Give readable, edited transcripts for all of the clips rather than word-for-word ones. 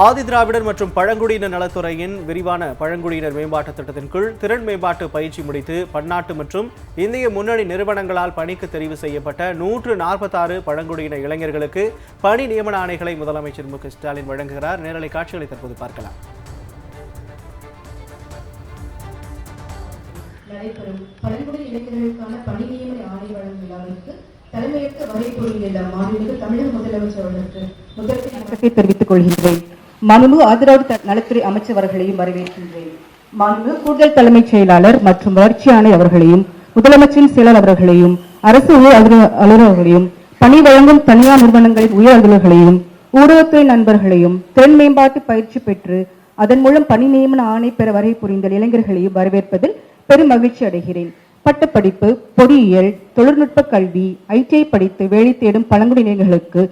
ஆதி திராவிடர் மற்றும் பழங்குடியினர் நலத்துறையின் விரிவான பழங்குடியினர் மேம்பாட்டு திட்டத்தின் கீழ் திறன் மேம்பாட்டு பயிற்சி முடித்து பன்னாட்டு மற்றும் இந்திய முன்னணி நிறுவனங்களால் பணிக்கு தெரிவு செய்யப்பட்ட 146 பழங்குடியினர் இளைஞர்களுக்கு பணி நியமன ஆணைகளை முதலமைச்சர் மு க ஸ்டாலின் வழங்குகிறார். நேரலை காட்சிகளை தற்போது பார்க்கலாம். நடைபெறும் பழங்குடி இளைஞர்களுக்கான பணி நியமன ஆணை வழங்கும் விழாவிற்கு தலைமையேற்க வருகை புரிந்துள்ள மாண்புமிகு தமிழக முதலமைச்சர் அவர்களுக்கு முதற்கை தெரிவித்துக் கொள்கின்றேன். மாண்புமிகு ஆதிராவிட நலத்துறை அமைச்சர் அவர்களையும் வரவேற்கின்றேன். மாண்புமிகு கூடுதல் தலைமைச் செயலாளர் மற்றும் வளர்ச்சி ஆணை அவர்களையும் முதலமைச்சரின் செயலர் அவர்களையும் அரசு உயர் அலுவலர்களையும் பணி வழங்கும் தனியார் நிறுவனங்களின் உயர் அலுவலர்களையும் ஊடகத்துறை நண்பர்களையும் திறன் மேம்பாட்டு பயிற்சி பெற்று அதன் மூலம் பணி நியமன ஆணை பெற வருகை புரிந்த இளைஞர்களையும் வரவேற்பதில் பெரும் மகிழ்ச்சி அடைகிறேன். பட்டப்படிப்பு, பொறியியல், தொழில்நுட்ப கல்வி, ITI படித்து வேலை தேடும் பழங்குடி இளைஞர்களுக்கு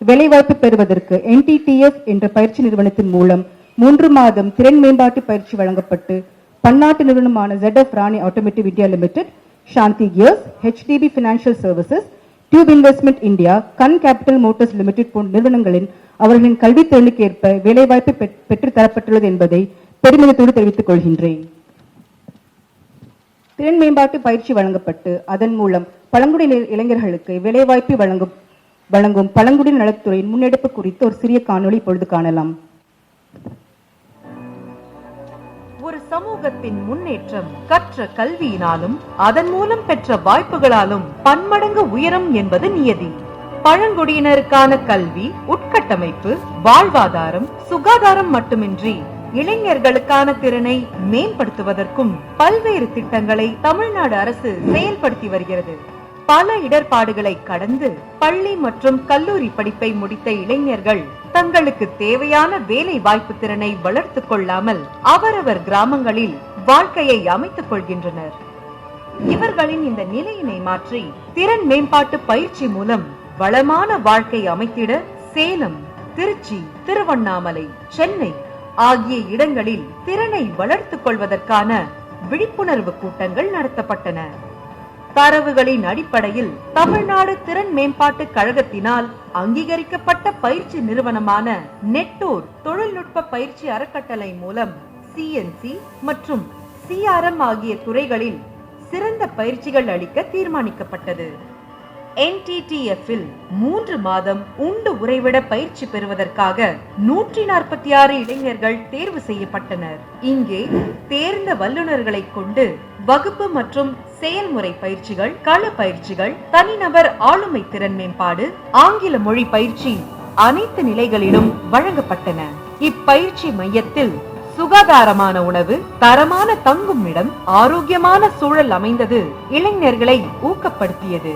வேலைவாய்ப்பு பெறுவதற்கு NTTF என்ற பயிற்சி நிறுவனத்தின் மூலம் 3 மாதம் திறன் மேம்பாட்டு பயிற்சி வழங்கப்பட்டு பன்னாட்டு நிறுவனமான ZF Rane automotive India limited, Shanthi gears, HDB financial services, Tube Investment India, கன் கேபிட்டல் மோட்டார்ஸ் லிமிடெட் போன்ற நிறுவனங்களின் அவர்களின் கல்வி திறனுக்கு ஏற்ப வேலைவாய்ப்பு பெற்று தரப்பட்டுள்ளது என்பதை பெருமிதத்தோடு தெரிவித்துக் கொள்கின்றேன். திறன் மேம்பாட்டு பயிற்சி வழங்கப்பட்டு அதன் மூலம் பழங்குடி இளைஞர்களுக்கு வேலைவாய்ப்பு வழங்கும் பழங்குடி நலத்துறையின் முன்னெடுப்பு குறித்து ஒரு சிறிய காணொளி இப்பொழுது காணலாம். ஒரு சமூகத்தின் முன்னேற்றம் கற்ற கல்வியினாலும் அதன் மூலம் பெற்ற வாய்ப்புகளாலும் பன்மடங்கு உயரம் என்பது நியதி. பழங்குடியினருக்கான கல்வி, உட்கட்டமைப்பு, வாழ்வாதாரம், சுகாதாரம் மட்டுமின்றி இளைஞர்களுக்கான திறனை மேம்படுத்துவதற்கும் பல்வேறு திட்டங்களை தமிழ்நாடு அரசு செயல்படுத்தி வருகிறது. பல இடர்பாடுகளை கடந்து பள்ளி மற்றும் கல்லூரி படிப்பை முடித்த இளைஞர்கள் தங்களுக்கு தேவையான வேலை வாய்ப்பு திறனை வளர்த்துக் கொள்ளாமல் அவரவர் கிராமங்களில் வாழ்க்கையை அமைத்துக் கொள்கின்றனர். இவர்களின் இந்த நிலையினை மாற்றி திறன் மேம்பாட்டு பயிற்சி மூலம் வளமான வாழ்க்கை அமைத்திட சேலம், திருச்சி, திருவண்ணாமலை, சென்னை ஆகிய இடங்களில் திறனை வளர்த்துக் கொள்வதற்கான விழிப்புணர்வு கூட்டங்கள் நடத்தப்பட்டன. தரவுகளின் அடிப்படையில் தமிழ்நாடு திறன் மேம்பாட்டு கழகத்தினால் அங்கீகரிக்கப்பட்ட பயிற்சி நிறுவனமான நெட்டூர் தொழில்நுட்ப பயிற்சி அறக்கட்டளை மூலம் CNC மற்றும் CRM ஆகிய துறைகளில் சிறந்த பயிற்சிகள் அளிக்க தீர்மானிக்கப்பட்டது. NTTF-இல் 3 மாதம் உண்டு உறைவிட பயிற்சி பெறுவதற்காக 146 இளைஞர்கள் தேர்வு செய்யப்பட்டனர். இங்கே தேர்ந்த வல்லுநர்களை கொண்டு வகுப்பு மற்றும் செயல்முறை பயிற்சிகள், கள பயிற்சிகள், தனிநபர் ஆளுமை திறன் மேம்பாடு, ஆங்கில மொழி பயிற்சி அனைத்து நிலைகளிலும் வழங்கப்பட்டன. இப்பயிற்சி மையத்தில் சுகாதாரமான உணவு, தரமான தங்கும் இடம், ஆரோக்கியமான சூழல் அமைந்தது இளைஞர்களை ஊக்கப்படுத்தியது.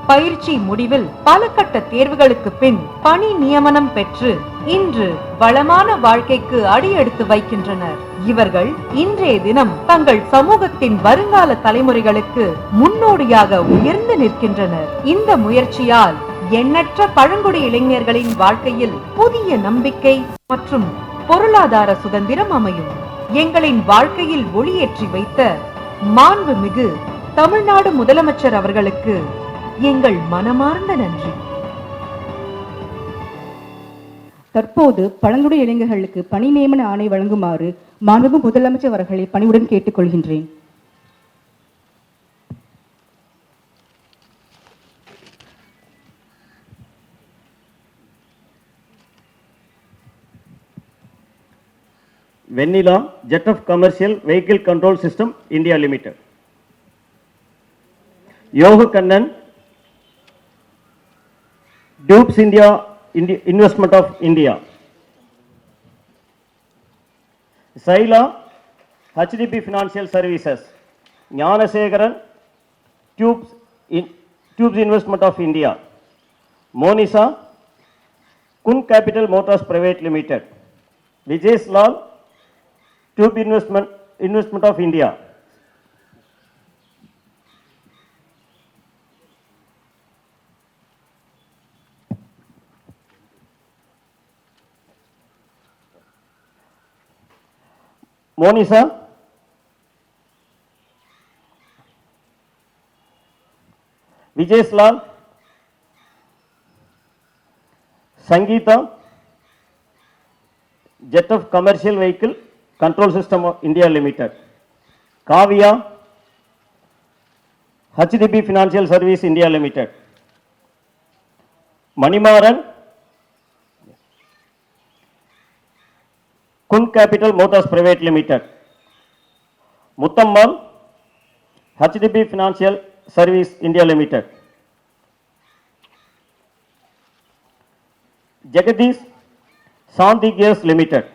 பயிற்சி முடிவில் பல கட்ட தேர்வுகளுக்கு பின் பணி நியமனம் பெற்று இன்று வளமான வாழ்க்கைக்கு அடியெடுத்து வைக்கின்றனர். இவர்கள் இன்றைய தினம் தங்கள் சமூகத்தின் வருங்கால தலைமுறைகளுக்கு முன்னோடியாக உயர்ந்து நிற்கின்றனர். இந்த முயற்சியால் எண்ணற்ற பழங்குடி இளைஞர்களின் வாழ்க்கையில் புதிய நம்பிக்கை மற்றும் பொருளாதார சுதந்திரம் அமையும். எங்களின் வாழ்க்கையில் ஒளியேற்றி வைத்த மாண்புமிகு தமிழ்நாடு முதலமைச்சர் அவர்களுக்கு எங்கள் மனமார்ந்த நன்றி. தற்போது பழங்குடி இளைஞர்களுக்கு பணி நியமன ஆணை வழங்குமாறு மாண்புமிகு முதலமைச்சர் அவர்களை பணிவுடன் கேட்டுக்கொள்கின்றேன். வெண்ணிலா, Jet of Commercial Vehicle Control System India Limited. யோகு Kannan, Dupes India Investment of India. Saila, HDB Financial Services. Gnanasegaran, Tubes Investment of India. Monisa, Kun Capital Motors Private Limited. Vijay Lal, Tube Investment of India. Monisa, Vijay Lal, Sangeeta, Jet of Commercial Vehicle Control System of India Limited, Kavya, HDB Financial Service India Limited, Manimaran, Kun Capital Motors Private Limited, Muttammal, HDB Financial Service India Limited, Jagadish, Shanti Gas Limited,